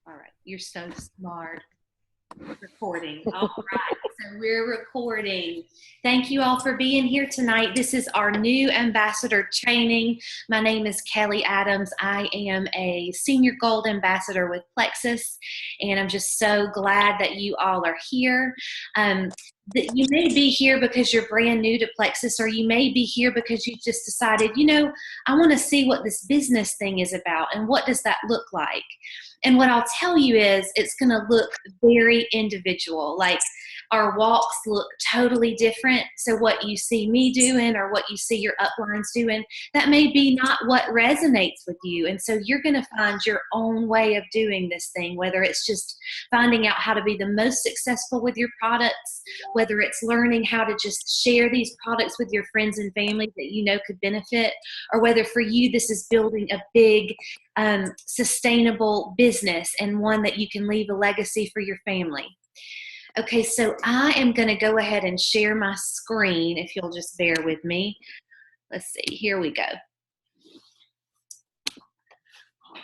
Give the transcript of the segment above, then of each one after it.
All right, you're so smart. Recording. All right, so we're recording. Thank you all for being here tonight. This is our new ambassador training. My name is Kelly Adams. I am a senior gold ambassador with Plexus, and I'm just so glad that you all are here. That you may be here because you're brand new to Plexus, or you may be here because you just decided, I want to see what this business thing is about and what does that look like. And what I'll tell you is it's going to look very individual. Like our walks look totally different. So what you see me doing or what you see your uplines doing, that may be not what resonates with you. And so you're going to find your own way of doing this thing, whether it's just finding out how to be the most successful with your products, whether it's learning how to just share these products with your friends and family that you know could benefit, or whether for you this is building a big sustainable business and one that you can leave a legacy for your family. Okay, so I am going to go ahead and share my screen if you'll just bear with me. Let's see, here we go.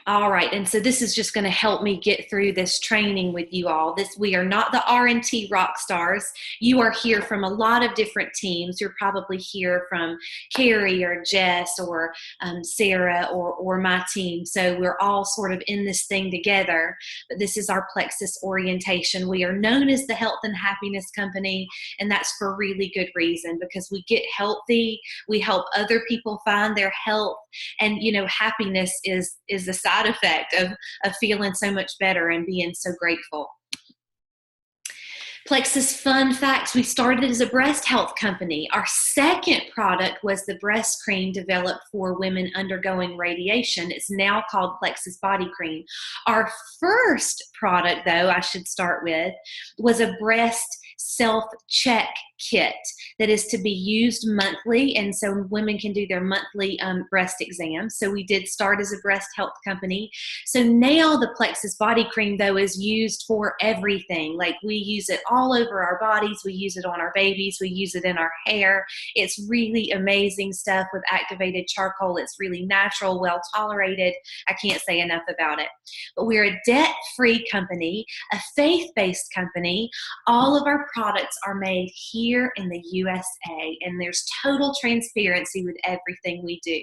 All right, and so this is just going to help me get through this training with you all. We are not the R&T rock stars. You are here from a lot of different teams. You're probably here from Carrie or Jess or Sarah or my team. So we're all sort of in this thing together. But this is our Plexus orientation. We are known as the Health and Happiness Company, and that's for really good reason, because we get healthy. We help other people find their health, and happiness is the side effect of feeling so much better and being so grateful. Plexus fun facts: we started as a breast health company. Our second product was the breast cream developed for women undergoing radiation. It's now called Plexus Body Cream. Our first product, though, I should start with, was a breast self-check kit that is to be used monthly, and so women can do their monthly breast exams. So we did start as a breast health company. So now the Plexus Body Cream, though, is used for everything. Like we use it all over our bodies. We use it on our babies. We use it in our hair. It's really amazing stuff with activated charcoal. It's really natural, well tolerated. I can't say enough about it. But we're a debt-free company, a faith-based company. All of our products are made here in the USA, and there's total transparency with everything we do.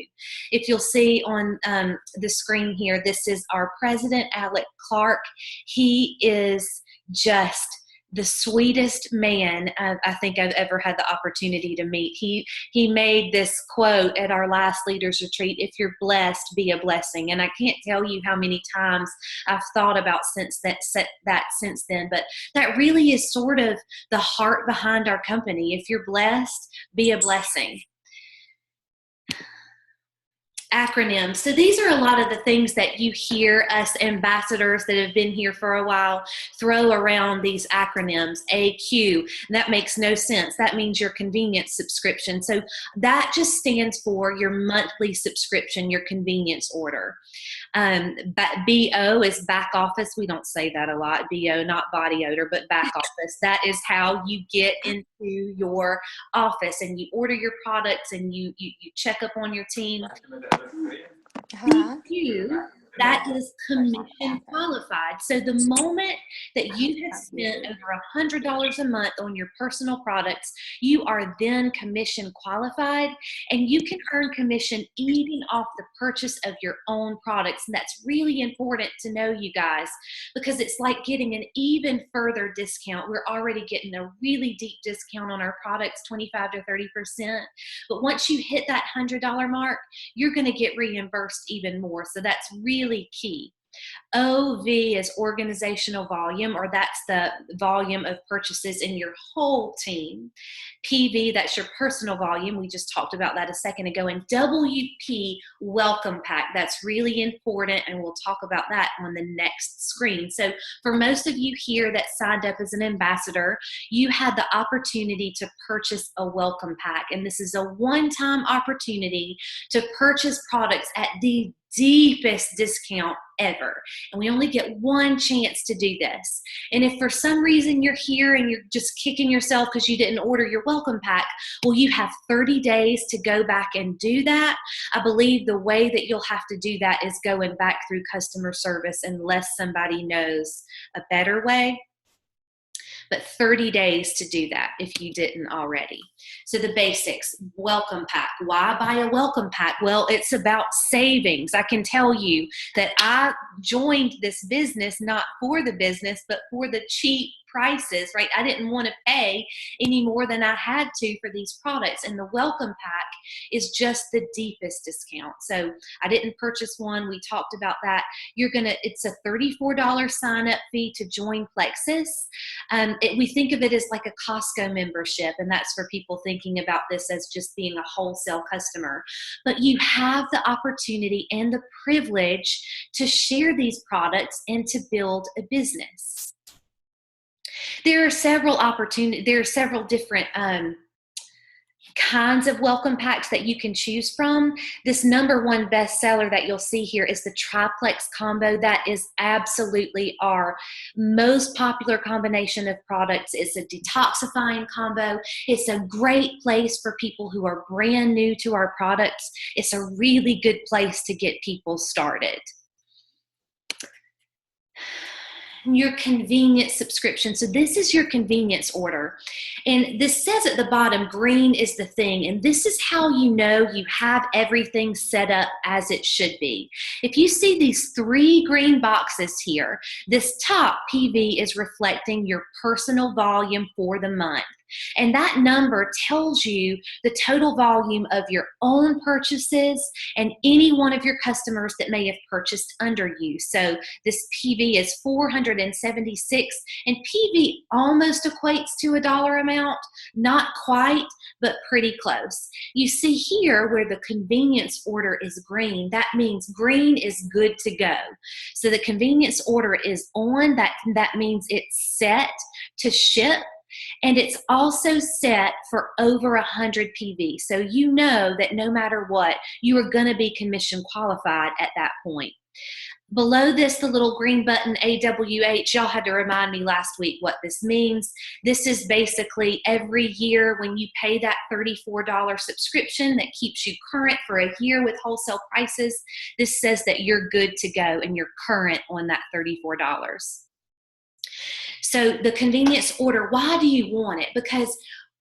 If you'll see on the screen here, this is our president, Alec Clark. He is just the sweetest man I think I've ever had the opportunity to meet. He made this quote at our last leaders retreat: "If you're blessed, be a blessing." And I can't tell you how many times I've thought about since then, but that really is sort of the heart behind our company. If you're blessed, be a blessing. Acronyms. So these are a lot of the things that you hear us ambassadors that have been here for a while throw around, these acronyms. AQ, that makes no sense. That means your convenience subscription. So that just stands for your monthly subscription, your convenience order. BO is back office. We don't say that a lot. BO, not body odor, but back office. That is how you get into your office and you order your products and you check up on your team. DQ, that is commission qualified. So the moment that you have spent over $100 a month on your personal products, you are then commission qualified, and you can earn commission even off the purchase of your own products. And that's really important to know, you guys, because it's like getting an even further discount. We're already getting a really deep discount on our products, 25 to 30%. But once you hit that $100 mark, you're going to get reimbursed even more. So that's really key. OV is organizational volume, or that's the volume of purchases in your whole team. PV, that's your personal volume. We just talked about that a second ago. And WP, welcome pack. That's really important, and we'll talk about that on the next screen. So for most of you here that signed up as an ambassador, you had the opportunity to purchase a welcome pack. And this is a one-time opportunity to purchase products at the deepest discount ever. And we only get one chance to do this. And if for some reason you're here and you're just kicking yourself because you didn't order your welcome pack, well, you have 30 days to go back and do that. I believe the way that you'll have to do that is going back through customer service unless somebody knows a better way. But 30 days to do that if you didn't already. So the basics, welcome pack. Why buy a welcome pack? Well, it's about savings. I can tell you that I joined this business not for the business, but for the cheap prices, right? I didn't want to pay any more than I had to for these products. And the welcome pack is just the deepest discount. So I didn't purchase one. We talked about that. It's a $34 sign up fee to join Plexus. We think of it as like a Costco membership, and that's for people thinking about this as just being a wholesale customer. But you have the opportunity and the privilege to share these products and to build a business. There are several different kinds of welcome packs that you can choose from. This #1 bestseller that you'll see here is the triplex combo. That is absolutely our most popular combination of products. It's a detoxifying combo. It's a great place for people who are brand new to our products. It's a really good place to get people started. Your convenience subscription. So this is your convenience order. And this says at the bottom, green is the thing. And this is how you know you have everything set up as it should be. If you see these 3 green boxes here, this top PV is reflecting your personal volume for the month. And that number tells you the total volume of your own purchases and any one of your customers that may have purchased under you. So this PV is 476, and PV almost equates to a dollar amount, not quite, but pretty close. You see here where the convenience order is green, that means green is good to go. So the convenience order is on, that means it's set to ship. And it's also set for over 100 PV. So you know that no matter what, you are going to be commission qualified at that point. Below this, the little green button, AWH, y'all had to remind me last week what this means. This is basically every year when you pay that $34 subscription that keeps you current for a year with wholesale prices, this says that you're good to go and you're current on that $34. So the convenience order, why do you want it? Because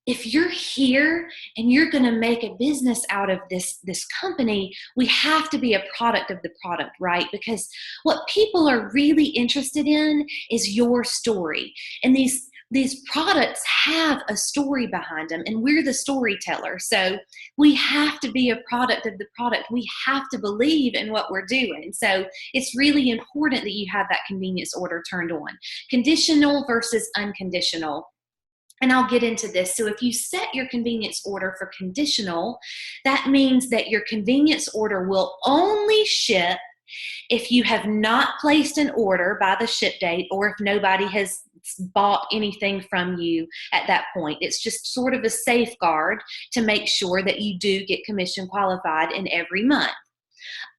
if you're here and you're going to make a business out of this company, we have to be a product of the product, right? Because what people are really interested in is your story. And these products have a story behind them, and we're the storyteller. So we have to be a product of the product. We have to believe in what we're doing. So it's really important that you have that convenience order turned on. Conditional versus unconditional. And I'll get into this. So if you set your convenience order for conditional, that means that your convenience order will only ship if you have not placed an order by the ship date, or if nobody has bought anything from you at that point. It's just sort of a safeguard to make sure that you do get commission qualified in every month.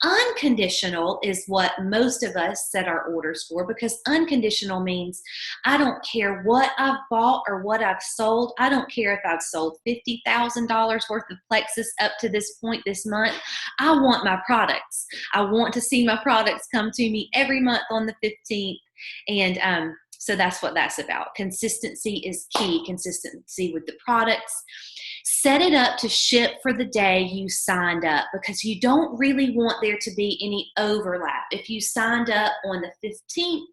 Unconditional is what most of us set our orders for, because unconditional means I don't care what I've bought or what I've sold. I don't care if I've sold $50,000 worth of Plexus up to this point this month. I want my products. I want to see my products come to me every month on the 15th. And so that's what that's about. Consistency is key. Consistency with the products. Set it up to ship for the day you signed up, because you don't really want there to be any overlap. If you signed up on the 15th,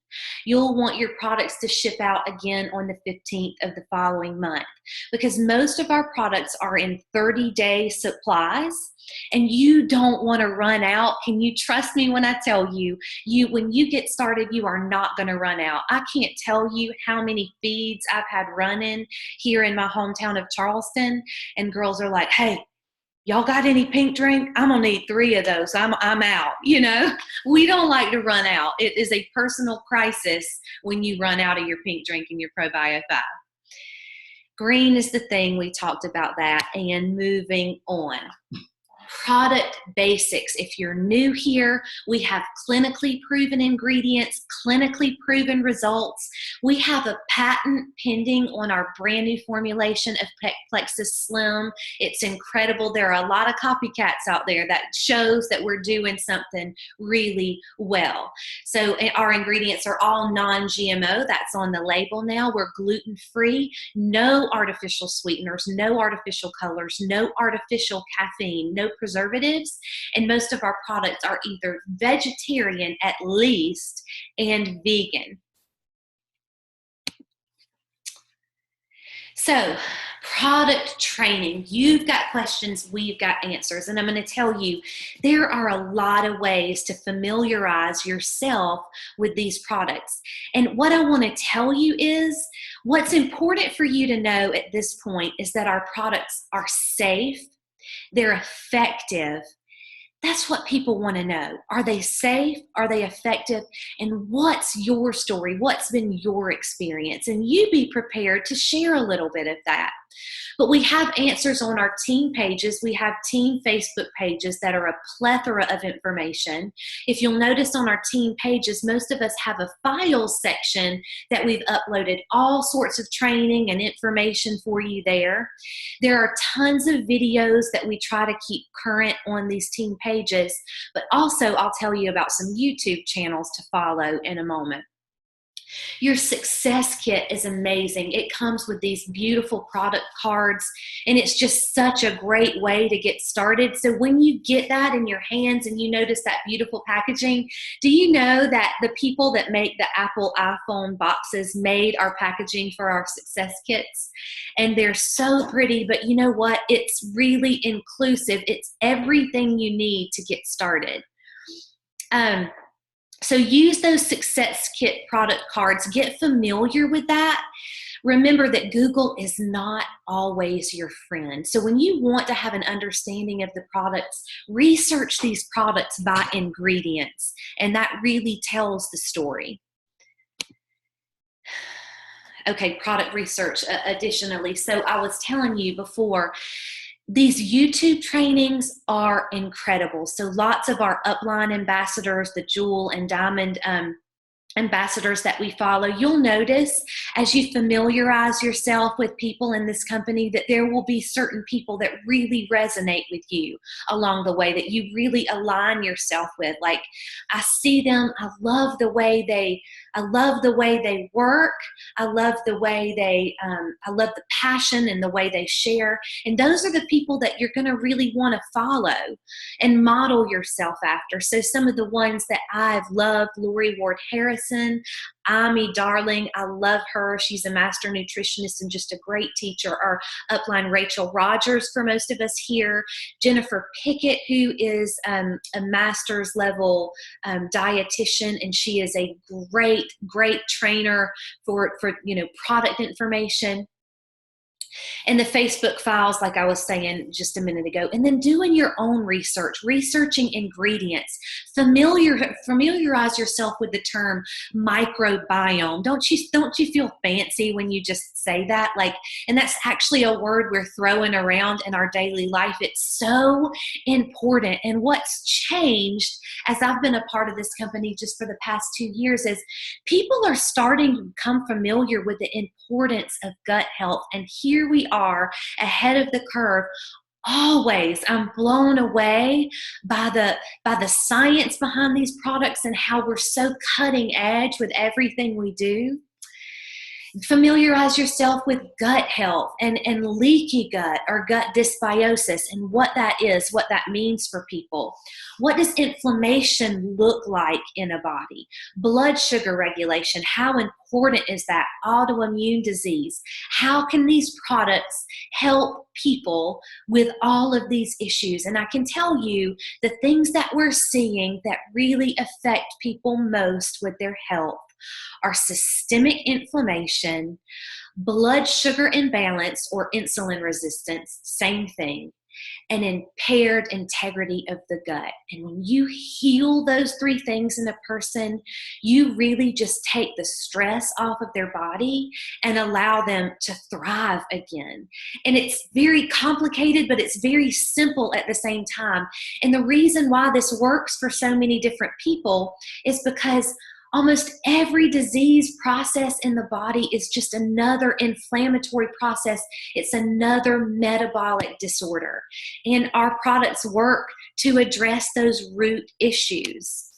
you'll want your products to ship out again on the 15th of the following month, because most of our products are in 30-day supplies and you don't want to run out. Can you trust me when I tell you, when you get started, you are not going to run out. I can't tell you how many feeds I've had running here in my hometown of Charleston, and girls are like, hey, y'all got any pink drink? I'm gonna need 3 of those. I'm out. You know, we don't like to run out. It is a personal crisis when you run out of your pink drink and your Probio 5. Green is the thing. We talked about that. And moving on. product basics. If you're new here, we have clinically proven ingredients, clinically proven results. We have a patent pending on our brand new formulation of Plexus Slim. It's incredible. There are a lot of copycats out there that shows that we're doing something really well. So our ingredients are all non-GMO. That's on the label now. We're gluten-free, no artificial sweeteners, no artificial colors, no artificial caffeine, no preservatives, and most of our products are either vegetarian at least and vegan. So, product training. You've got questions, we've got answers. And I'm going to tell you, there are a lot of ways to familiarize yourself with these products. And what I want to tell you is, what's important for you to know at this point is that our products are safe, they're effective. That's what people want to know. Are they safe? Are they effective? And what's your story? What's been your experience? And you be prepared to share a little bit of that. But we have answers on our team pages. We have team Facebook pages that are a plethora of information. If you'll notice on our team pages, most of us have a files section that we've uploaded all sorts of training and information for you there. There are tons of videos that we try to keep current on these team pages, but also I'll tell you about some YouTube channels to follow in a moment. Your success kit is amazing. It comes with these beautiful product cards, and it's just such a great way to get started. So when you get that in your hands and you notice that beautiful packaging, do you know that the people that make the Apple iPhone boxes made our packaging for our success kits? And they're so pretty, but you know what? It's really inclusive. It's everything you need to get started. So use those success kit product cards. Get familiar with that. Remember that Google is not always your friend. So when you want to have an understanding of the products, research these products by ingredients, and that really tells the story. Okay, product research additionally. So I was telling you before, these YouTube trainings are incredible. So lots of our upline ambassadors, the jewel and diamond ambassadors that we follow, you'll notice as you familiarize yourself with people in this company that there will be certain people that really resonate with you along the way, that you really align yourself with. Like, I see them, I love the way they work. I love the way I love the passion and the way they share. And those are the people that you're going to really want to follow and model yourself after. So some of the ones that I've loved, Lori Ward Harrison, Amy Darling, I love her. She's a master nutritionist and just a great teacher. Our upline Rachel Rogers for most of us here. Jennifer Pickett, who is a master's level dietitian, and she is a great trainer for product information. And the Facebook files, like I was saying just a minute ago, and then doing your own research, researching ingredients. Familiarize yourself with the term microbiome. Don't you feel fancy when you just say that? And that's actually a word we're throwing around in our daily life. It's so important. And what's changed as I've been a part of this company just for the past 2 years is people are starting to become familiar with the importance of gut health. And here we are ahead of the curve. Always, I'm blown away by the science behind these products and how we're so cutting edge with everything we do. Familiarize yourself with gut health and leaky gut or gut dysbiosis and what that is, what that means for people. What does inflammation look like in a body? Blood sugar regulation, how important is that? Autoimmune disease. How can these products help people with all of these issues? And I can tell you the things that we're seeing that really affect people most with their health are systemic inflammation, blood sugar imbalance or insulin resistance, same thing, and impaired integrity of the gut. And when you heal those three things in a person, you really just take the stress off of their body and allow them to thrive again. And it's very complicated, but it's very simple at the same time. And the reason why this works for so many different people is because almost every disease process in the body is just another inflammatory process. It's another metabolic disorder. And our products work to address those root issues.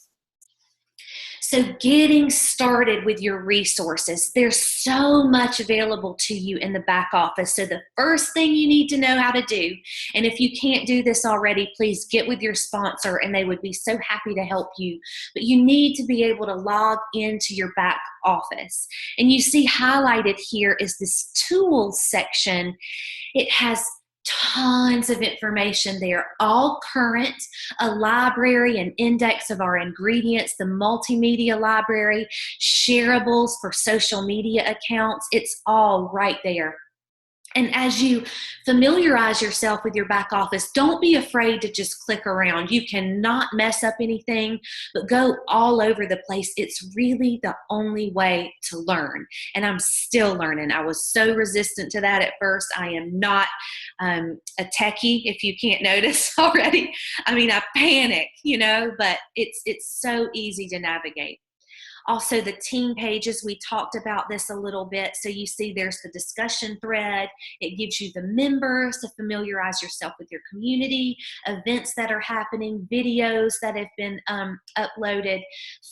So getting started with your resources, there's so much available to you in the back office. So the first thing you need to know how to do, and if you can't do this already, please get with your sponsor and they would be so happy to help you. But you need to be able to log into your back office. And you see highlighted here is this tools section. It has tons of information there, all current, a library and index of our ingredients, the multimedia library, shareables for social media accounts. It's all right there. And as you familiarize yourself with your back office, don't be afraid to just click around. You cannot mess up anything, but go all over the place. It's really the only way to learn. And I'm still learning. I was so resistant to that at first. I am not a techie, if you can't notice already. I mean, I panic, but it's so easy to navigate. Also, the team pages, we talked about this a little bit. So you see there's the discussion thread. It gives you the members to familiarize yourself with your community, events that are happening, videos that have been uploaded,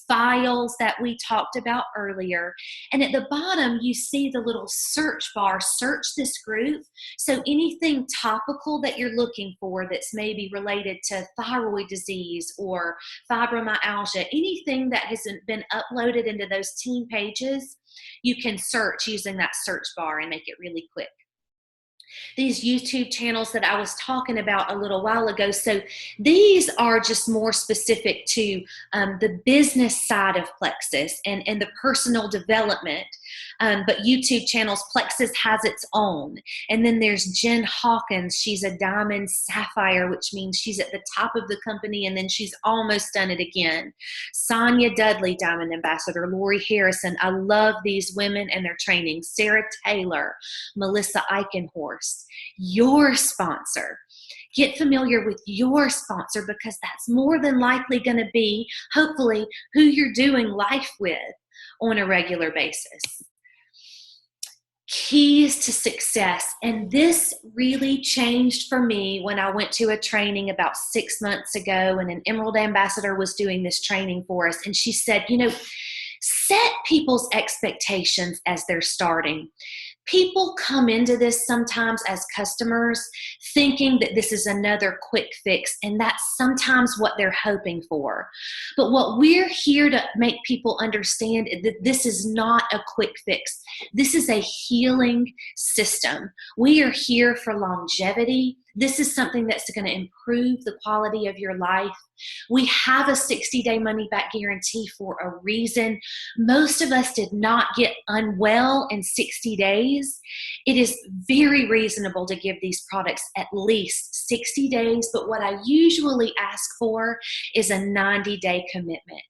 files that we talked about earlier. And at the bottom, you see the little search bar, search this group. So anything topical that you're looking for that's maybe related to thyroid disease or fibromyalgia, anything that hasn't been uploaded into those team pages, you can search using that search bar and make it really quick. These YouTube channels that I was talking about a little while ago, so these are just more specific to the business side of Plexus and the personal development. But YouTube channels, Plexus has its own. And then there's Jen Hawkins. She's a diamond sapphire, which means she's at the top of the company and then she's almost done it again. Sonia Dudley, Diamond Ambassador. Lori Harrison. I love these women and their training. Sarah Taylor, Melissa Eichenhorst. Your sponsor. Get familiar with your sponsor because that's more than likely going to be, hopefully, who you're doing life with on a regular basis. Keys to success. And this really changed for me when I went to a training about 6 months ago, and an Emerald Ambassador was doing this training for us. And she said, set people's expectations as they're starting. People come into this sometimes as customers thinking that this is another quick fix, and that's sometimes what they're hoping for. But what we're here to make people understand is that this is not a quick fix. This is a healing system. We are here for longevity. This is something that's going to improve the quality of your life. We have a 60-day money-back guarantee for a reason. Most of us did not get unwell in 60 days. It is very reasonable to give these products at least 60 days, but what I usually ask for is a 90-day commitment.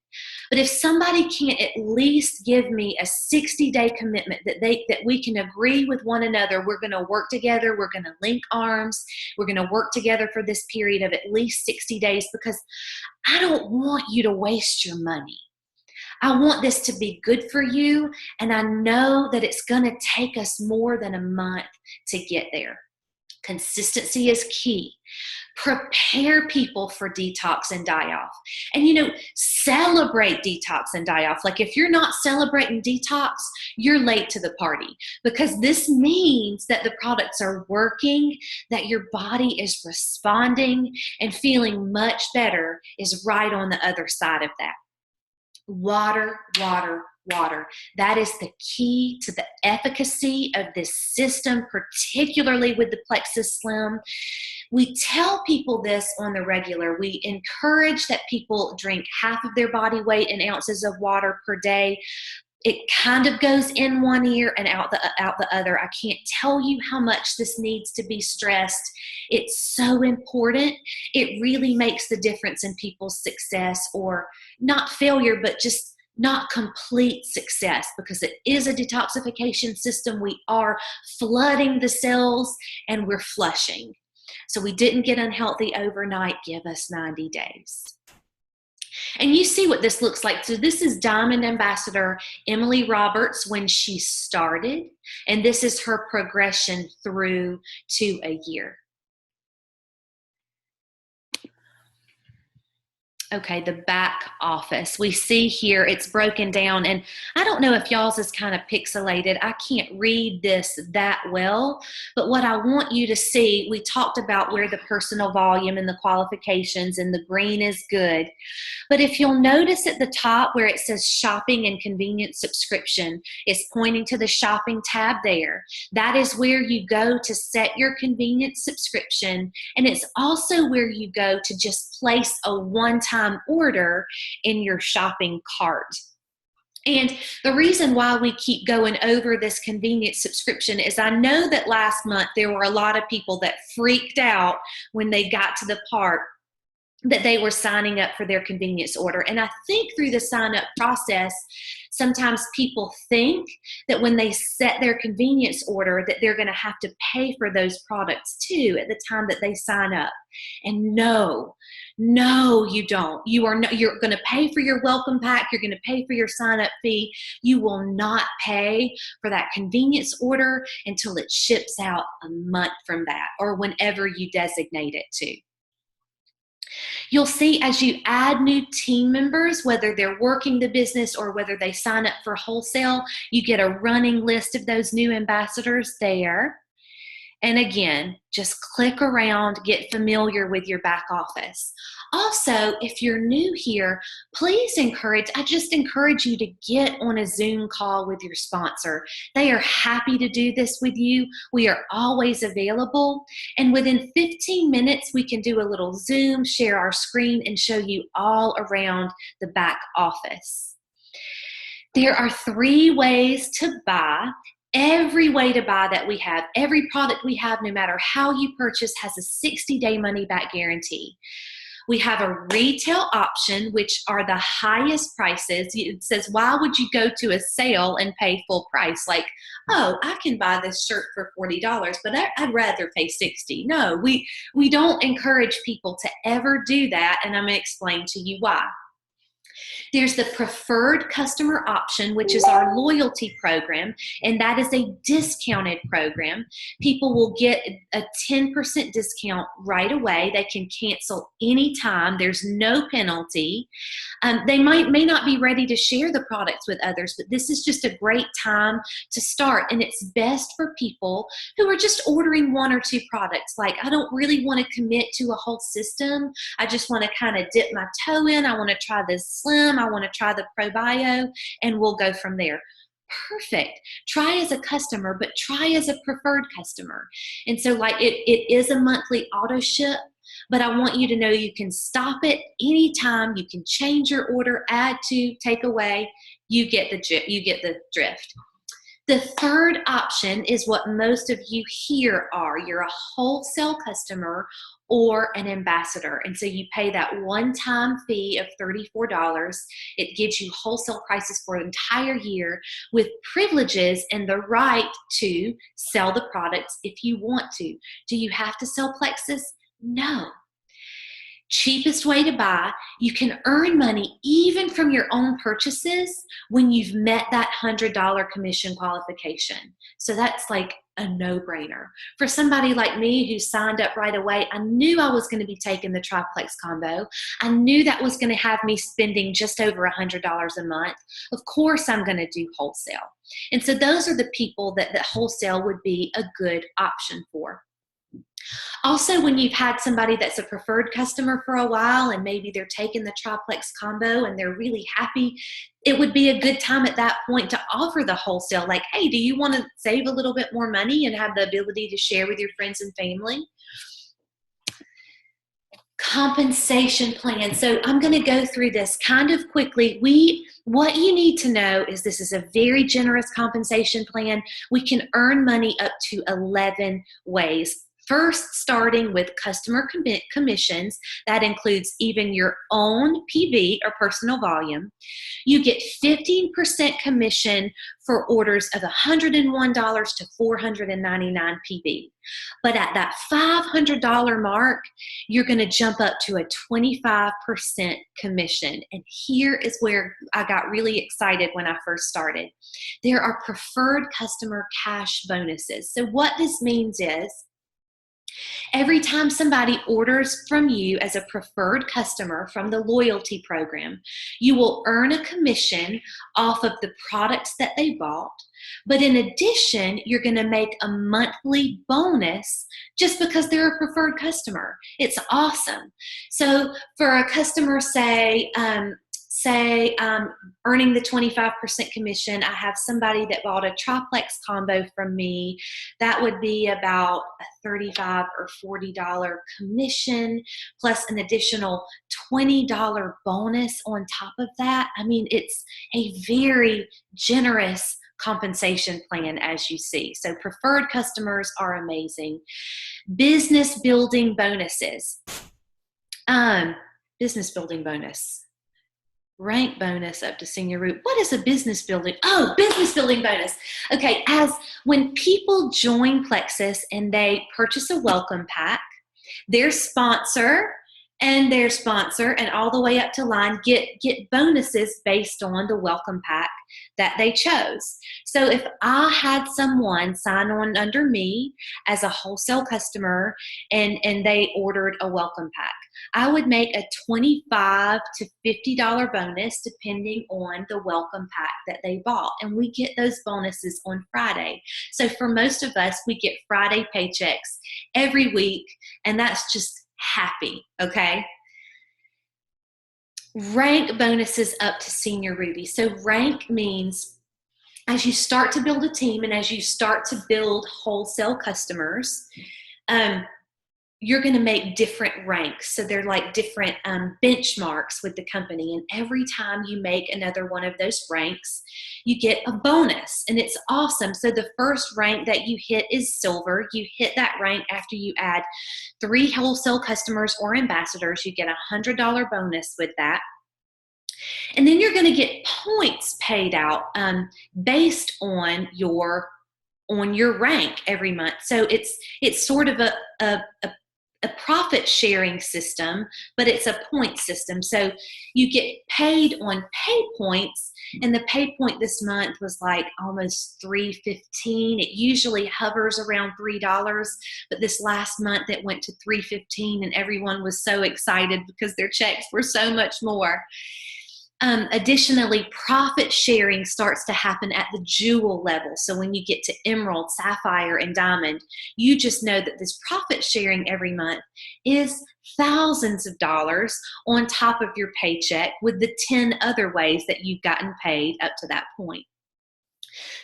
But if somebody can't at least give me a 60-day commitment that we can agree with one another, we're going to work together, we're going to link arms, we're going to work together for this period of at least 60 days, because I don't want you to waste your money. I want this to be good for you, and I know that it's going to take us more than a month to get there. Consistency is key. Prepare people for detox and die-off. And, celebrate detox and die-off. Like if you're not celebrating detox, you're late to the party, because this means that the products are working, that your body is responding and feeling much better is right on the other side of that. Water, water, water. That is the key to the efficacy of this system, particularly with the Plexus Slim. We tell people this on the regular. We encourage that people drink half of their body weight in ounces of water per day. it kind of goes in one ear and out the other. I can't tell you how much this needs to be stressed. It's so important. It really makes the difference in people's success, or not failure, but just not complete success, because it is a detoxification system. We are flooding the cells and we're flushing. So we didn't get unhealthy overnight. Give us 90 days. And you see what this looks like. So this is Diamond Ambassador Emily Roberts when she started, and this is her progression through to a year. Okay, the back office. We see here it's broken down, and I don't know if y'all's is kind of pixelated. I can't read this that well, but what I want you to see, we talked about where the personal volume and the qualifications, and the green is good. But if you'll notice at the top where it says shopping and convenience subscription, it's pointing to the shopping tab there. That is where you go to set your convenience subscription, and it's also where you go to just place a one-time order in your shopping cart. And the reason why we keep going over this convenience subscription is I know that last month there were a lot of people that freaked out when they got to the part that they were signing up for their convenience order. And I think through the sign up process, sometimes people think that when they set their convenience order that they're going to have to pay for those products too at the time that they sign up. And no, you don't. You're going to pay for your welcome pack. You're going to pay for your sign up fee. You will not pay for that convenience order until it ships out a month from that, or whenever you designate it to. You'll see as you add new team members, whether they're working the business or whether they sign up for wholesale, you get a running list of those new ambassadors there. And again, just click around, get familiar with your back office. Also, if you're new here, I just encourage you to get on a Zoom call with your sponsor. They are happy to do this with you. We are always available. And within 15 minutes, we can do a little Zoom, share our screen, and show you all around the back office. There are 3 ways to buy. Every way to buy that we have, every product we have, no matter how you purchase, has a 60-day money-back guarantee. We have a retail option, which are the highest prices. It says, why would you go to a sale and pay full price? Like, oh, I can buy this shirt for $40, but I'd rather pay $60. No, we don't encourage people to ever do that, and I'm going to explain to you why. There's the preferred customer option, which is our loyalty program, and that is a discounted program. People will get a 10% discount right away. They can cancel anytime. There's no penalty. They may not be ready to share the products with others, but this is just a great time to start, and it's best for people who are just ordering 1 or 2 products. Like, I don't really want to commit to a whole system. I just want to kind of dip my toe in. I want to try this Slim. I want to try the ProBio, and we'll go from there. Perfect. Try as a customer, but try as a preferred customer. And so like it is a monthly auto ship, but I want you to know you can stop it anytime. You can change your order, add to, take away. You get the drift. The third option is what most of you here are. You're a wholesale customer or an ambassador. And so you pay that one-time fee of $34. It gives you wholesale prices for an entire year with privileges and the right to sell the products if you want to. Do you have to sell Plexus? No. Cheapest way to buy. You can earn money even from your own purchases when you've met that $100 commission qualification. So that's like a no-brainer. For somebody like me who signed up right away, I knew I was going to be taking the triplex combo. I knew that was going to have me spending just over $100 a month. Of course, I'm going to do wholesale. And so those are the people that wholesale would be a good option for. Also, when you've had somebody that's a preferred customer for a while and maybe they're taking the triplex combo and they're really happy, it would be a good time at that point to offer the wholesale. Like, hey, do you want to save a little bit more money and have the ability to share with your friends and family? Compensation plan. So I'm going to go through this kind of quickly. What you need to know is this is a very generous compensation plan. We can earn money up to 11 ways. First, starting with customer commissions. That includes even your own PV or personal volume. You get 15% commission for orders of $101 to $499 PV. But at that $500 mark, you're going to jump up to a 25% commission. And here is where I got really excited when I first started. There are preferred customer cash bonuses. So what this means is, every time somebody orders from you as a preferred customer from the loyalty program, you will earn a commission off of the products that they bought. But in addition, you're going to make a monthly bonus just because they're a preferred customer. It's awesome. So for a customer, say earning the 25% commission, I have somebody that bought a triplex combo from me. That would be about a $35 or $40 commission plus an additional $20 bonus on top of that. I mean, it's a very generous compensation plan, as you see. So preferred customers are amazing. Business building bonuses. Business building bonus. Rank bonus up to senior root. What is a business building? Oh, business building bonus. Okay, as when people join Plexus and they purchase a welcome pack, their sponsor and all the way up to line get bonuses based on the welcome pack that they chose. So if I had someone sign on under me as a wholesale customer and they ordered a welcome pack, I would make a $25 to $50 bonus depending on the welcome pack that they bought. And we get those bonuses on Friday. So for most of us, we get Friday paychecks every week, and that's just happy, okay? Rank bonuses up to senior Ruby. So rank means as you start to build a team and as you start to build wholesale customers, you're going to make different ranks. So they're like different benchmarks with the company. And every time you make another one of those ranks, you get a bonus. And it's awesome. So the first rank that you hit is silver. You hit that rank after you add 3 wholesale customers or ambassadors. You get a $100 bonus with that. And then you're going to get points paid out based on your rank every month. So it's sort of a profit sharing system, but it's a point system. So you get paid on pay points, and the pay point this month was like almost $3.15. It usually hovers around $3, but this last month it went to $3.15, and everyone was so excited because their checks were so much more. Additionally, profit sharing starts to happen at the jewel level. So when you get to emerald, sapphire, and diamond, you just know that this profit sharing every month is thousands of dollars on top of your paycheck with the 10 other ways that you've gotten paid up to that point.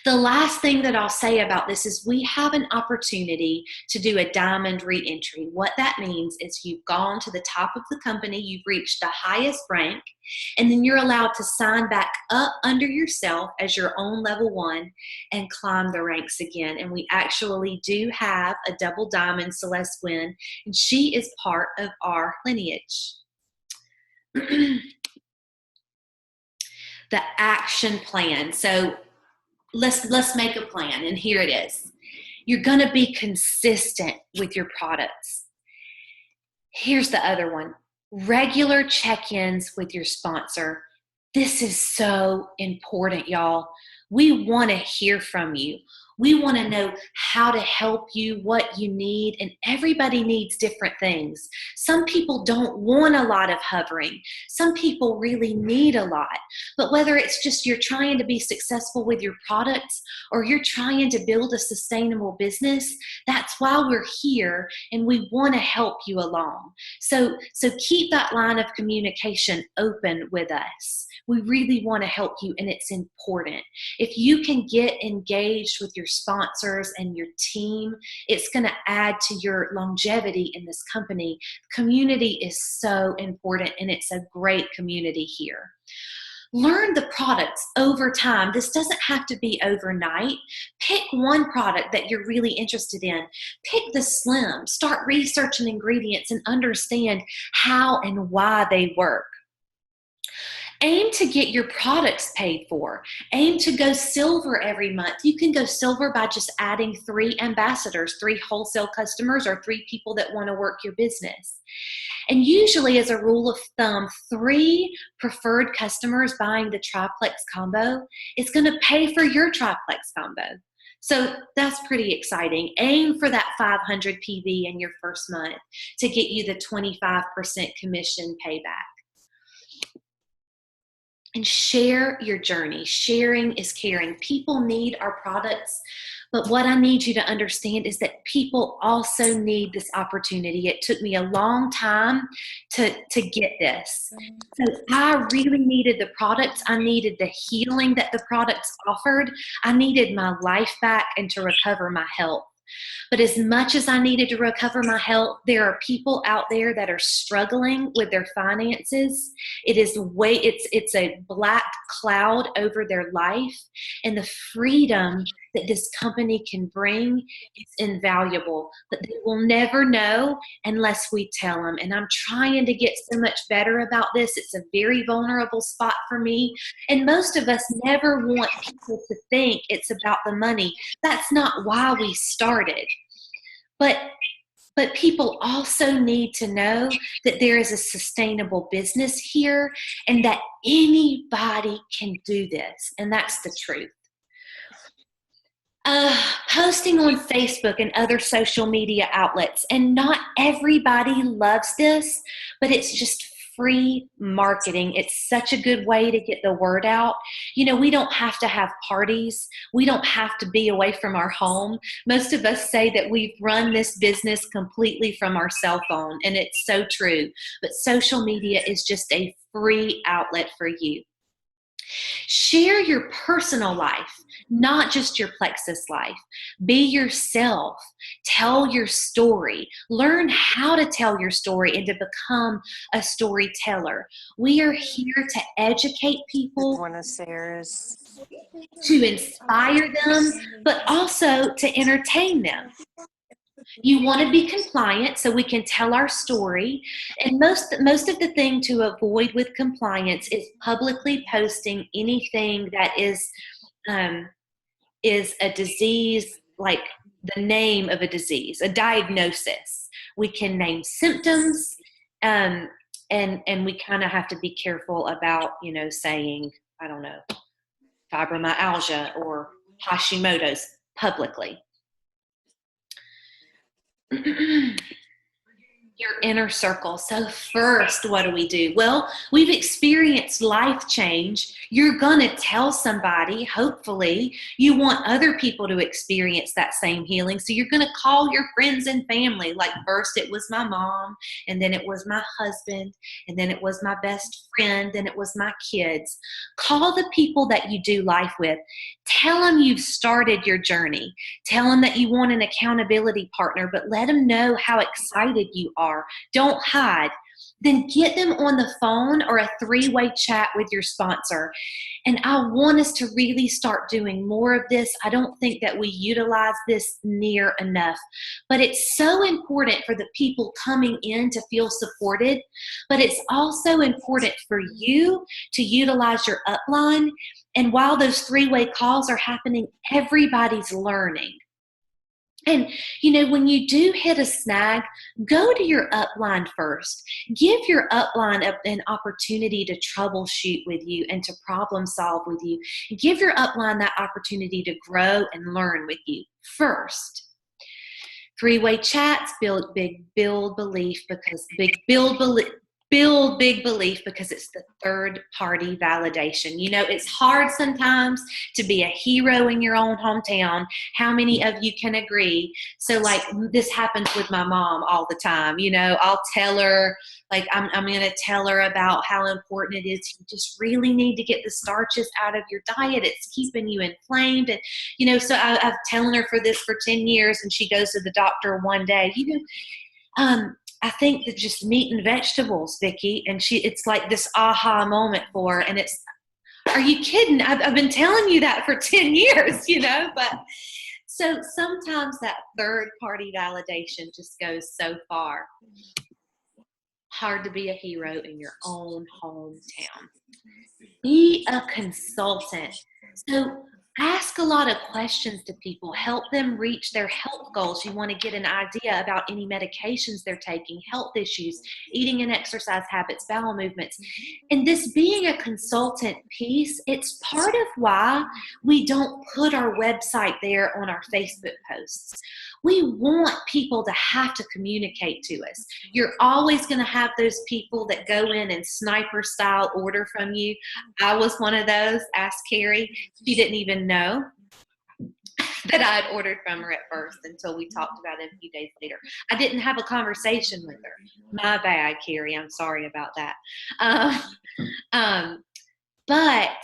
The last thing that I'll say about this is we have an opportunity to do a diamond re-entry. What that means is you've gone to the top of the company, you've reached the highest rank, and then you're allowed to sign back up under yourself as your own level 1 and climb the ranks again. And we actually do have a double diamond, Celeste Gwynn, and she is part of our lineage. The action plan. So let's make a plan, and here it is. You're going to be consistent with your products. Here's the other one. Regular check-ins with your sponsor. This is so important, y'all. We want to hear from you. We want to know how to help you, what you need, and everybody needs different things. Some people don't want a lot of hovering. Some people really need a lot. But whether it's just you're trying to be successful with your products or you're trying to build a sustainable business, that's why we're here, and we want to help you along. So keep that line of communication open with us. We really want to help you, and it's important. If you can get engaged with your sponsors and your team. It's going to add to your longevity in this company. Community is so important, and it's a great community here. Learn the products over time. This doesn't have to be overnight. Pick one product that you're really interested in. Pick the Slim. Start researching ingredients and understand how and why they work. Aim to get your products paid for. Aim to go silver every month. You can go silver by just adding 3 ambassadors, 3 wholesale customers, or 3 people that want to work your business. And usually, as a rule of thumb, 3 preferred customers buying the triplex combo is going to pay for your triplex combo. So that's pretty exciting. Aim for that 500 PV in your first month to get you the 25% commission payback. And share your journey. Sharing is caring. People need our products, but what I need you to understand is that people also need this opportunity. It took me a long time to get this. So I really needed the products. I needed the healing that the products offered. I needed my life back and to recover my health. But as much as I needed to recover my health, there are people out there that are struggling with their finances. It's a black cloud over their life, and the freedom that this company can bring is invaluable. But they will never know unless we tell them. And I'm trying to get so much better about this. It's a very vulnerable spot for me. And most of us never want people to think it's about the money. That's not why we started. But people also need to know that there is a sustainable business here and that anybody can do this. And that's the truth. Posting on Facebook and other social media outlets, and not everybody loves this, but it's just free marketing. It's such a good way to get the word out. You know, we don't have to have parties. We don't have to be away from our home. Most of us say that we've run this business completely from our cell phone, and it's so true. But social media is just a free outlet for you. Share your personal life, not just your Plexus life. Be yourself. Tell your story. Learn how to tell your story and to become a storyteller. We are here to educate people, One of Sarah's, to inspire them, but also to entertain them. You want to be compliant so we can tell our story. And most of the thing to avoid with compliance is publicly posting anything that is a disease, like the name of a disease, a diagnosis. We can name symptoms, and we kind of have to be careful about, saying, I don't know, fibromyalgia or Hashimoto's publicly. Your inner circle. So first, what do? Well, we've experienced life change. You're going to tell somebody, hopefully. You want other people to experience that same healing. So you're going to call your friends and family. Like first it was my mom, and then it was my husband, and then it was my best friend, then it was my kids. Call the people that you do life with. Tell them you've started your journey. Tell them that you want an accountability partner, but let them know how excited you are. Don't hide. Then get them on the phone or a 3-way chat with your sponsor. And I want us to really start doing more of this. I don't think that we utilize this near enough, but it's so important for the people coming in to feel supported. But it's also important for you to utilize your upline. And while those 3-way calls are happening, everybody's learning. And, when you do hit a snag, go to your upline first. Give your upline an opportunity to troubleshoot with you and to problem solve with you. Give your upline that opportunity to grow and learn with you first. 3-way chats build belief, because build big belief because it's the third party validation. You know, it's hard sometimes to be a hero in your own hometown. How many of you can agree? So like this happens with my mom all the time. You know, I'll tell her, like I'm going to tell her about how important it is. You just really need to get the starches out of your diet. It's keeping you inflamed. And, you know, so I've telling her for this for 10 years and she goes to the doctor one day, you know, I think that just meat and vegetables, Vicki, and it's like this aha moment for her. And it's, are you kidding? I've been telling you that for 10 years, you know, but so sometimes that third party validation just goes so far. Hard to be a hero in your own hometown. Be a consultant. So ask a lot of questions to people. Help them reach their health goals. You want to get an idea about any medications they're taking, health issues, eating and exercise habits, bowel movements. And this being a consultant piece, it's part of why we don't put our website there on our Facebook posts. We want people to have to communicate to us. You're always going to have those people that go in and sniper style order from you. I was one of those. Ask Carrie. She didn't even know that I had ordered from her at first until we talked about it a few days later. I didn't have a conversation with her. My bad, Carrie. I'm sorry about that. But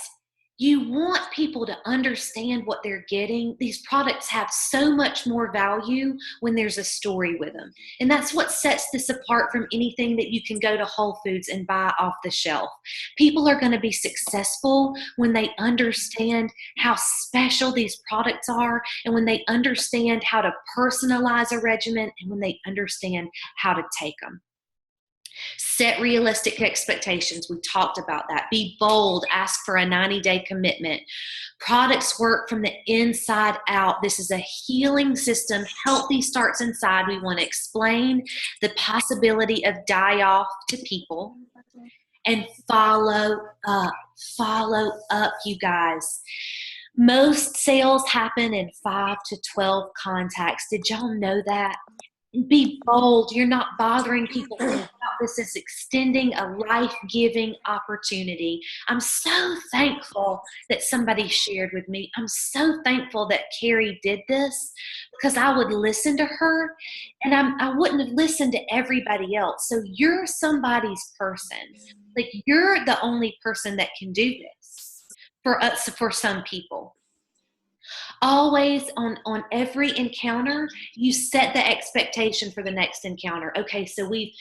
you want people to understand what they're getting. These products have so much more value when there's a story with them. And that's what sets this apart from anything that you can go to Whole Foods and buy off the shelf. People are going to be successful when they understand how special these products are, and when they understand how to personalize a regimen, and when they understand how to take them. Set realistic expectations. We talked about that. Be bold. Ask for a 90-day commitment. Products work from the inside out. This is a healing system. Healthy starts inside. We want to explain the possibility of die-off to people and follow up. Follow up, you guys. Most sales happen in 5 to 12 contacts. Did y'all know that? Be bold. You're not bothering people about this. Is extending a life-giving opportunity. I'm so thankful that somebody shared with me. I'm so thankful that Carrie did this, because I would listen to her and I wouldn't have listened to everybody else. So you're somebody's person. Like, you're the only person that can do this for us, for some people. Always on every encounter, you set the expectation for the next encounter. Okay, so we've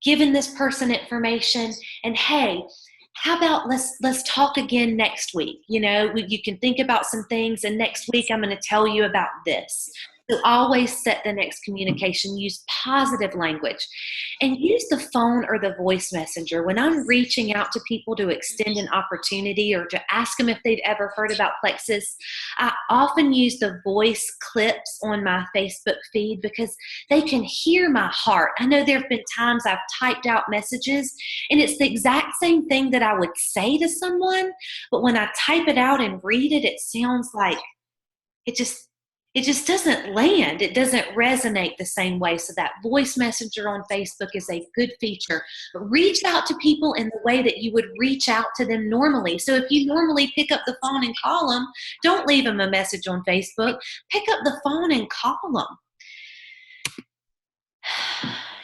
given this person information, and hey, how about let's talk again next week? You know, you can think about some things, and next week I'm going to tell you about this. So always set the next communication. Use positive language, and use the phone or the voice messenger. When I'm reaching out to people to extend an opportunity or to ask them if they've ever heard about Plexus, I often use the voice clips on my Facebook feed because they can hear my heart. I know there have been times I've typed out messages and it's the exact same thing that I would say to someone, but when I type it out and read it, it sounds like it just doesn't land. It doesn't resonate the same way. So that voice messenger on Facebook is a good feature. But reach out to people in the way that you would reach out to them normally. So if you normally pick up the phone and call them, don't leave them a message on Facebook. Pick up the phone and call them.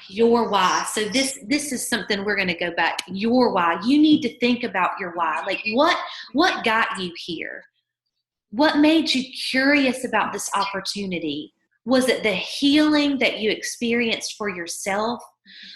Your why. So this is something we're going to go back. Your why. You need to think about your why. Like, what got you here? What made you curious about this opportunity? Was it the healing that you experienced for yourself?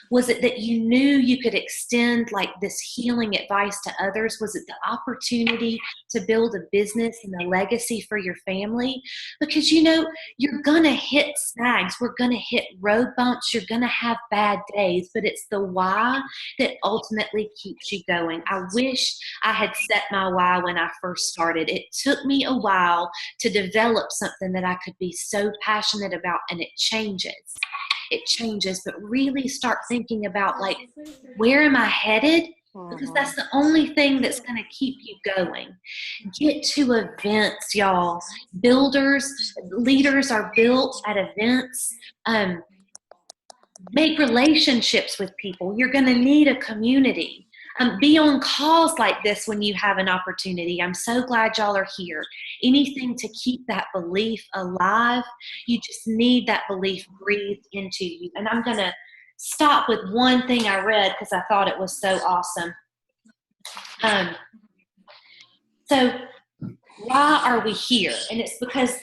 Was it that you knew you could extend like this healing advice to others? Was it the opportunity to build a business and a legacy for your family? Because, you know, you're going to hit snags. We're going to hit road bumps. You're going to have bad days, but it's the why that ultimately keeps you going. I wish I had set my why when I first started. It took me a while to develop something that I could be so passionate about, and it changes. It changes, but really start thinking about, like, where am I headed? Because that's the only thing that's going to keep you going. Get to events, y'all. Leaders are built at events. Make relationships with people. You're going to need a community. Be on calls like this when you have an opportunity. I'm so glad y'all are here. Anything to keep that belief alive. You just need that belief breathed into you. And I'm going to stop with one thing I read because I thought it was so awesome. So why are we here? And it's because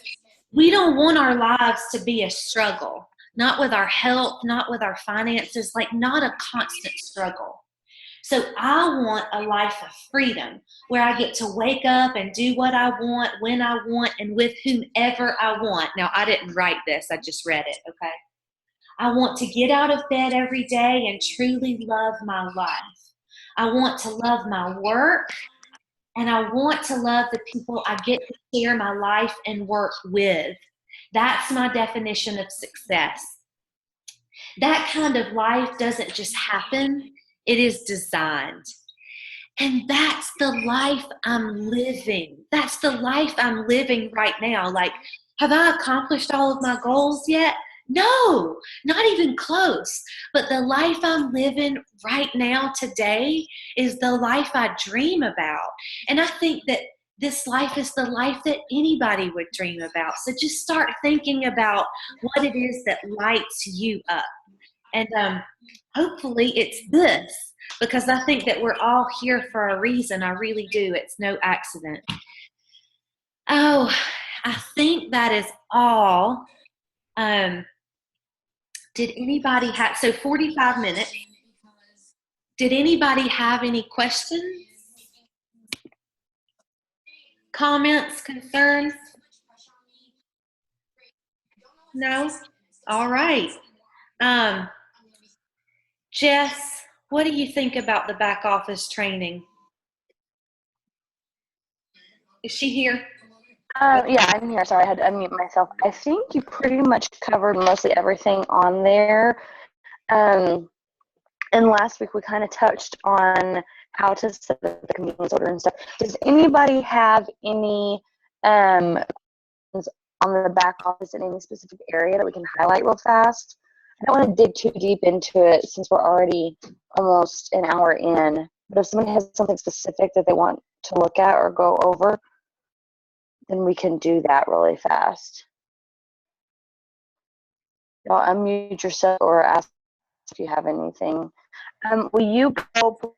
we don't want our lives to be a struggle, not with our health, not with our finances, like not a constant struggle. So I want a life of freedom where I get to wake up and do what I want, when I want, and with whomever I want. Now, I didn't write this, I just read it, okay? I want to get out of bed every day and truly love my life. I want to love my work, and I want to love the people I get to share my life and work with. That's my definition of success. That kind of life doesn't just happen, it is designed. And that's the life I'm living. That's the life I'm living right now. Like, have I accomplished all of my goals yet? No, not even close. But the life I'm living right now today is the life I dream about. And I think that this life is the life that anybody would dream about. So just start thinking about what it is that lights you up. And hopefully it's this, because I think that we're all here for a reason. I really do. It's no accident. Oh, I think that is all. Did anybody have, so 45 minutes. Did anybody have any questions, comments, concerns? No? All right. Jess, what do you think about the back office training? Is she here? Yeah, I'm here. Sorry, I had to unmute myself. I think you pretty much covered mostly everything on there. And last week we kind of touched on how to set up the convenience order and stuff. Does anybody have any on the back office in any specific area that we can highlight real fast? I don't want to dig too deep into it since we're already almost an hour in. But if somebody has something specific that they want to look at or go over, then we can do that really fast. Y'all unmute yourself or ask if you have anything. Will you pull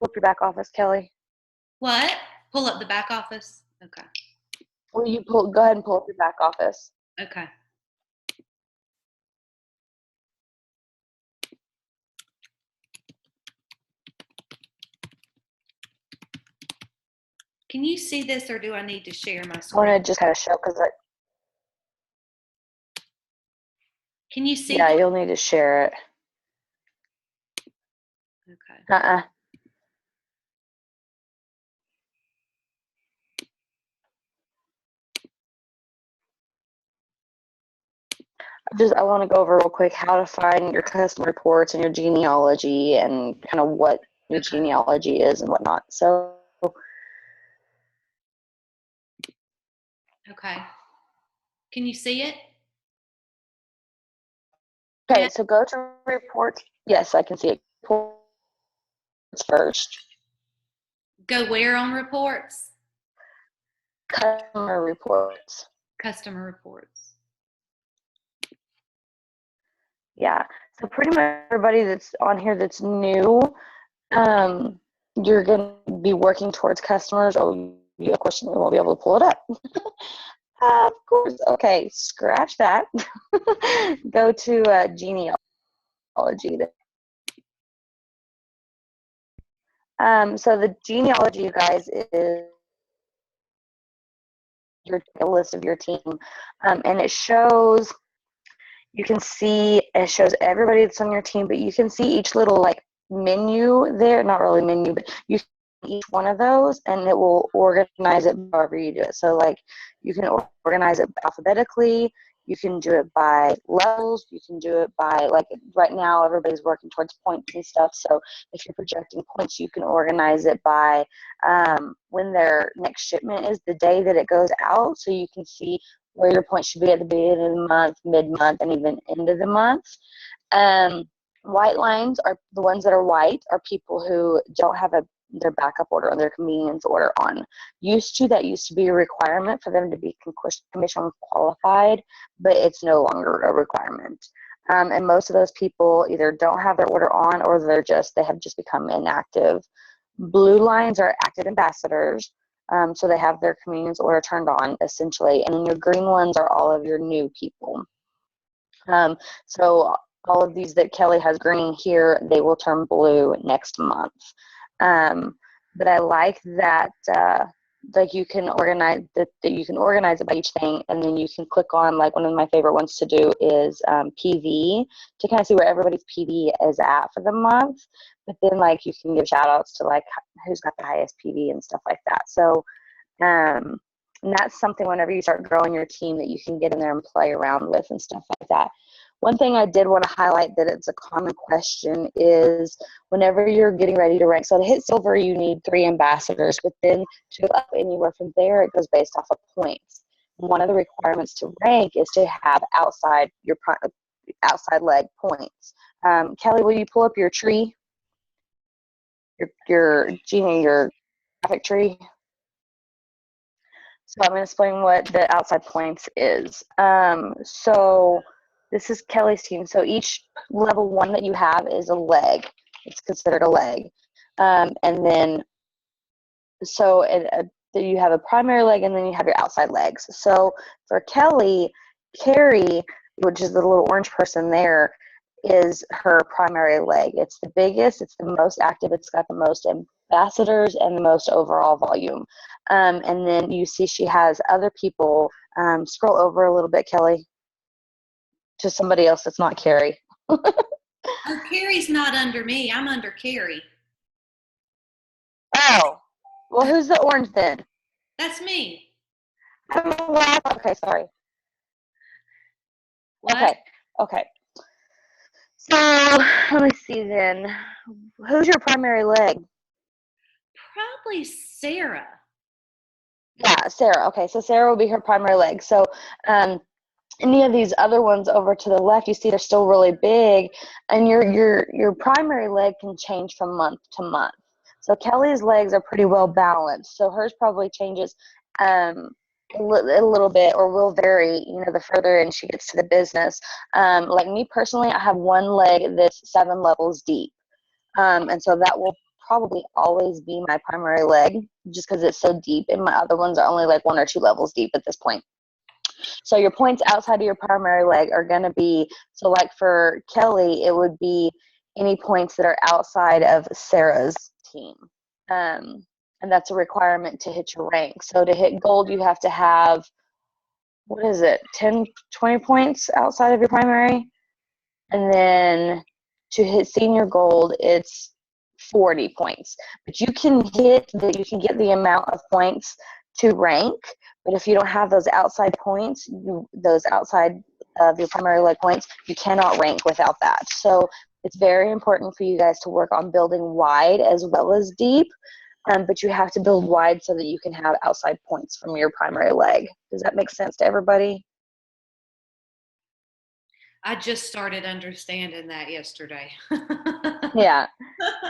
up your back office, Kelly? What? Pull up the back office? Okay. Will you go ahead and pull up your back office? Okay. Can you see this, or do I need to share my screen? I want to just kind of show because Can you see? Yeah, you'll need to share it. Okay. I want to go over real quick how to find your customer reports and your genealogy and kind of what your genealogy is and whatnot. So. Okay. Can you see it? Okay, so go to reports. Yes, I can see it. Reports first. Go where on reports? Customer reports. Customer reports. Yeah, so pretty much everybody that's on here that's new, you're going to be working towards customers. Oh, you have a question, we won't be able to pull it up. Of course. Okay, scratch that. Go to genealogy. So the genealogy, you guys, is a list of your team, and it shows. You can see it shows everybody that's on your team, but you can see each little like menu there. Not really menu, but you see each one of those, and it will organize it however you do it. So like you can organize it alphabetically. You can do it by levels. You can do it by, like, right now everybody's working towards points and stuff. So if you're projecting points, you can organize it by when their next shipment is, the day that it goes out. So you can see where your points should be at the beginning of the month, mid-month, and even end of the month. White lines are the ones that are white are people who don't have their backup order or their convenience order on. Used to be a requirement for them to be commission qualified, but it's no longer a requirement. And most of those people either don't have their order on or they have just become inactive. Blue lines are active ambassadors, so they have their convenience order turned on essentially, and then your green ones are all of your new people. So all of these that Kelly has green here, they will turn blue next month. But I like that like you can organize that you can organize it by each thing, and then you can click on, like, one of my favorite ones to do is PV, to kind of see where everybody's PV is at for the month. But then, like, you can give shout outs to, like, who's got the highest PV and stuff like that. So and that's something whenever you start growing your team that you can get in there and play around with and stuff like that. One thing I did want to highlight that it's a common question is whenever you're getting ready to rank. So to hit silver, you need 3 ambassadors, but then to go up anywhere from there, it goes based off of points. One of the requirements to rank is to have outside leg points. Kelly, will you pull up your tree, your graphic tree? So I'm going to explain what the outside points is. So this is Kelly's team. So each level 1 that you have is a leg. It's considered a leg. And then, so you have a primary leg, and then you have your outside legs. So for Kelly, Carrie, which is the little orange person there, is her primary leg. It's the biggest, it's the most active, it's got the most ambassadors and the most overall volume. And then you see she has other people. Scroll over a little bit, Kelly, to somebody else that's not Carrie. Oh, Carrie's not under me. I'm under Carrie. Oh, well, who's the orange then? That's me. Okay, sorry. What? Okay. So let me see then. Who's your primary leg? Probably Sarah. Yeah, Sarah. Okay, so Sarah will be her primary leg. So any of these other ones over to the left, you see they're still really big, and your primary leg can change from month to month. So Kelly's legs are pretty well balanced. So hers probably changes a little bit, or will vary, the further in she gets to the business. Like me personally, I have one leg that's 7 levels deep. And so that will probably always be my primary leg just because it's so deep, and my other ones are only like 1 or 2 levels deep at this point. So your points outside of your primary leg are going to be, so like for Kelly, it would be any points that are outside of Sarah's team. And that's a requirement to hit your rank. So to hit gold, you have to have, 10, 20 points outside of your primary. And then to hit senior gold, it's 40 points. But you can get the amount of points to rank. But if you don't have those outside points, those outside of your primary leg points, you cannot rank without that. So it's very important for you guys to work on building wide as well as deep. But you have to build wide so that you can have outside points from your primary leg. Does that make sense to everybody? I just started understanding that yesterday. Yeah.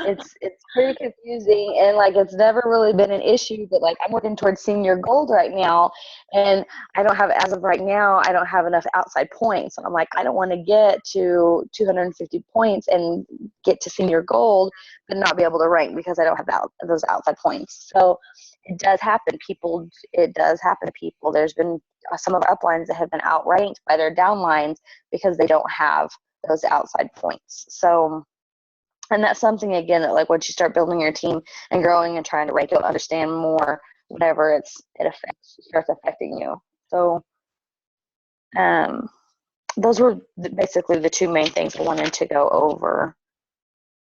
It's pretty confusing, and like it's never really been an issue, but like I'm working towards senior gold right now, and as of right now, I don't have enough outside points. And I'm like, I don't want to get to 250 points and get to senior gold but not be able to rank because I don't have those outside points. So it does happen to people. There's been some of our uplines that have been outranked by their downlines because they don't have those outside points. So, and that's something, again, that like once you start building your team and growing and trying to rank, you'll understand more whenever it starts affecting you. So those were basically the 2 main things I wanted to go over.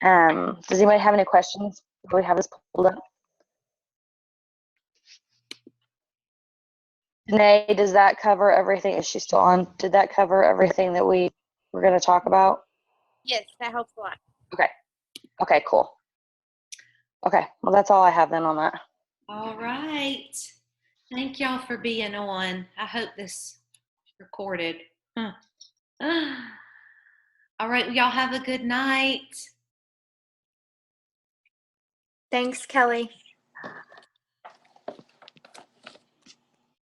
Does anybody have any questions before we have this pulled up? Danae, does that cover everything? Is she still on? Did that cover everything that we were going to talk about? Yes, that helps a lot. Okay, cool. Okay, well, that's all I have then on that. All right. Thank y'all for being on. I hope this recorded. Huh. All right, well, y'all have a good night. Thanks, Kelly.